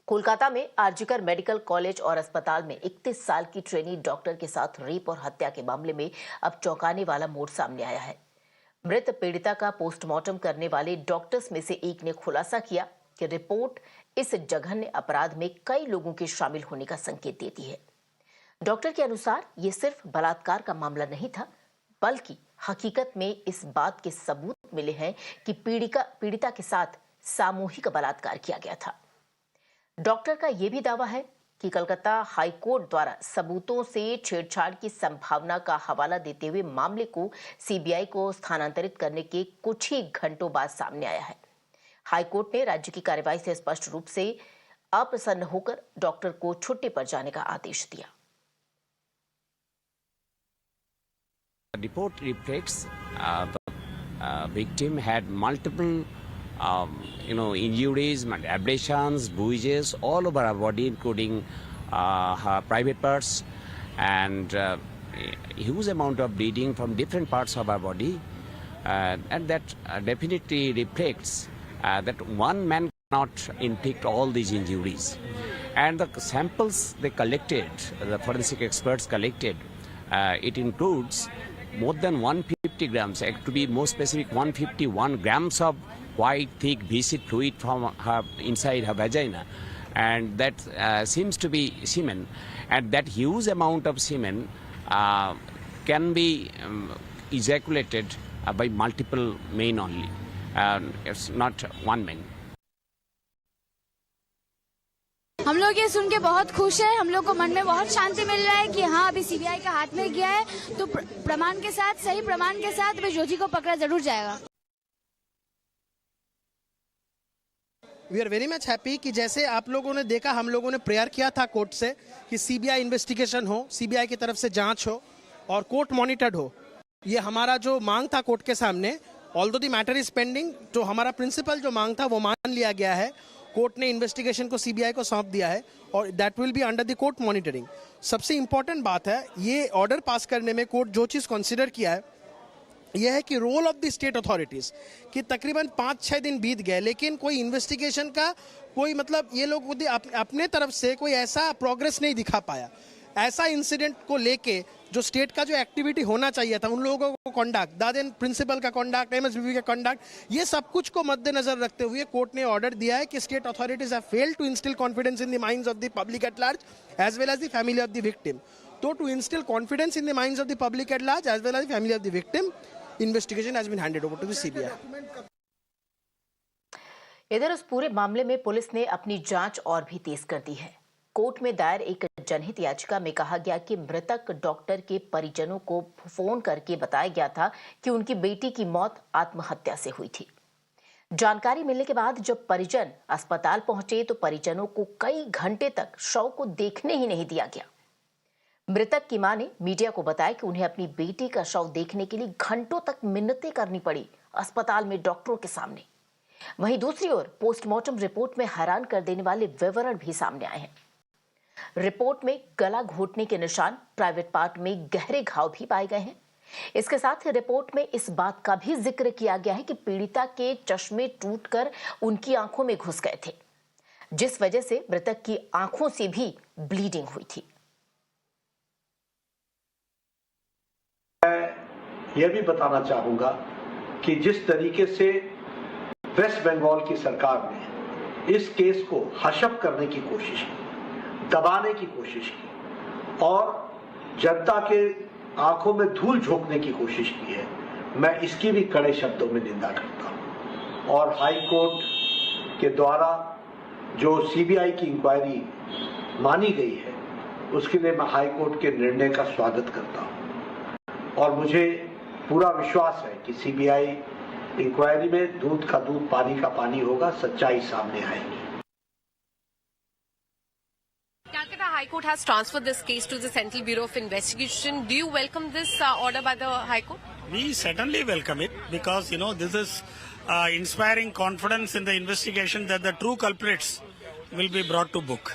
कोलकाता में RG Kar medical college और अस्पताल में 31 साल की ट्रेनी डॉक्टर के साथ रेप और हत्या के मामले में अब चौंकाने वाला मोड़ सामने आया है। मृत पीड़िता का पोस्टमार्टम करने वाले डॉक्टर्स में से एक ने खुलासा किया कि रिपोर्ट इस जघन्य अपराध में कई लोगों के शामिल होने का संकेत देती है। डॉक्टर के अनुसार ये सिर्फ बलात्कार का मामला नहीं था, बल्कि हकीकत में इस बात के सबूत मिले हैं कि पीड़िता के साथ सामूहिक बलात्कार किया गया था। डॉक्टर का यह भी दावा है कि कलकत्ता हाई कोर्ट द्वारा सबूतों से छेड़छाड़ की संभावना का हवाला देते हुए मामले को सीबीआई को स्थानांतरित करने के कुछ ही घंटों बाद सामने आया है। हाई कोर्ट ने राज्य की कार्रवाई से स्पष्ट रूप से अप्रसन्न होकर डॉक्टर को छुट्टी पर जाने का आदेश दिया। Report reflects the victim had multiple injuries, abrasions, bruises all over her body, including her private parts, and a huge amount of bleeding from different parts of her body, and that definitely reflects that one man cannot inflict all these injuries. And the samples they collected, the forensic experts collected, it includes more than 150 grams, to be more specific, 151 grams of white, thick, viscid fluid from her inside her vagina, and that seems to be semen, and that huge amount of semen can be ejaculated by multiple men only. It's not one man. हम लोग ये सुन के बहुत खुश है। हम लोग को मन में बहुत शांति मिल रहा है कि हाँ, अभी सीबीआई के हाथ में गया है तो प्रमाण के साथ, सही प्रमाण के साथ अभी जोशी को पकड़ा जरूर जाएगा। We are very much happy कि जैसे आप लोगों ने देखा, हम लोगों ने प्रेयर किया था कोर्ट से कि सीबीआई इन्वेस्टिगेशन हो, सीबीआई की तरफ से जांच हो और कोर्ट मॉनिटर्ड हो। ये हमारा जो मांग था कोर्ट के सामने, although the matter is pending, तो हमारा प्रिंसिपल जो मांग था वो मान लिया गया है। कोर्ट ने इन्वेस्टिगेशन को सीबीआई को सौंप दिया है और that will be under the court monitoring. सबसे इंपॉर्टेंट बात है, ये ऑर्डर पास करने में कोर्ट जो चीज़ कंसीडर किया है यह है कि role of the state authorities, कि तकरीबन 5-6 दिन बीत गए लेकिन कोई इन्वेस्टिगेशन का कोई ये लोग अपने तरफ से कोई ऐसा प्रोग्रेस नहीं दिखा पाया। ऐसा इंसिडेंट को लेके जो स्टेट का जो एक्टिविटी होना चाहिए था, उन लोगों को कंडक्ट, दादेन प्रिंसिपल का कंडक्ट, एमएसबीबी का कंडक्ट, ये सब कुछ को मद्देनजर रखते हुए कोर्ट ने ऑर्डर दिया है कि state authorities have failed to instil confidence in the minds of the public at large as well as the family of the victim. तो to instil confidence in the minds of the public at large as well as the family of the victim, investigation has been handed over to the CBI. इधर उस पूरे मामले में police ने अपनी जांच और भी तेज कर दी है। कोर्ट में दायर एक जनहित याचिका में कहा गया कि मृतक डॉक्टर के परिजनों को फोन करके बताया गया था कि उनकी बेटी की मौत आत्महत्या से हुई थी। जानकारी मिलने के बाद जब परिजन अस्पताल पहुंचे तो परिजनों को कई घंटे तक शव को देखने ही नहीं दिया गया। मृतक की मां ने मीडिया को बताया कि उन्हें अपनी बेटी का शव देखने के लिए घंटों तक मिन्नतें करनी पड़ी अस्पताल में डॉक्टरों के सामने। वहीं दूसरी ओर पोस्टमार्टम रिपोर्ट में हैरान कर देने वाले विवरण भी सामने आए हैं। रिपोर्ट में गला घोटने के निशान, प्राइवेट पार्ट में गहरे घाव भी पाए गए हैं। इसके साथ ही रिपोर्ट में इस बात का भी जिक्र किया गया है कि पीड़िता के चश्मे टूटकर उनकी आंखों में घुस गए थे, जिस वजह से मृतक की आंखों से भी ब्लीडिंग हुई थी। मैं यह भी बताना चाहूंगा कि जिस तरीके से वेस्ट बंगाल की सरकार ने इस केस को हशप करने की कोशिश की, दबाने की कोशिश की और जनता के आंखों में धूल झोंकने की कोशिश की है, मैं इसकी भी कड़े शब्दों में निंदा करता हूं। और हाई कोर्ट के द्वारा जो सीबीआई की इंक्वायरी मानी गई है, उसके लिए मैं हाई कोर्ट के निर्णय का स्वागत करता हूं और मुझे पूरा विश्वास है कि सीबीआई इंक्वायरी में दूध का दूध, पानी का पानी होगा, सच्चाई सामने आएगी। Calcutta High Court has transferred this case to the Central Bureau of Investigation. Do you welcome this order by the High Court? We certainly welcome it because, this is inspiring confidence in the investigation that the true culprits will be brought to book.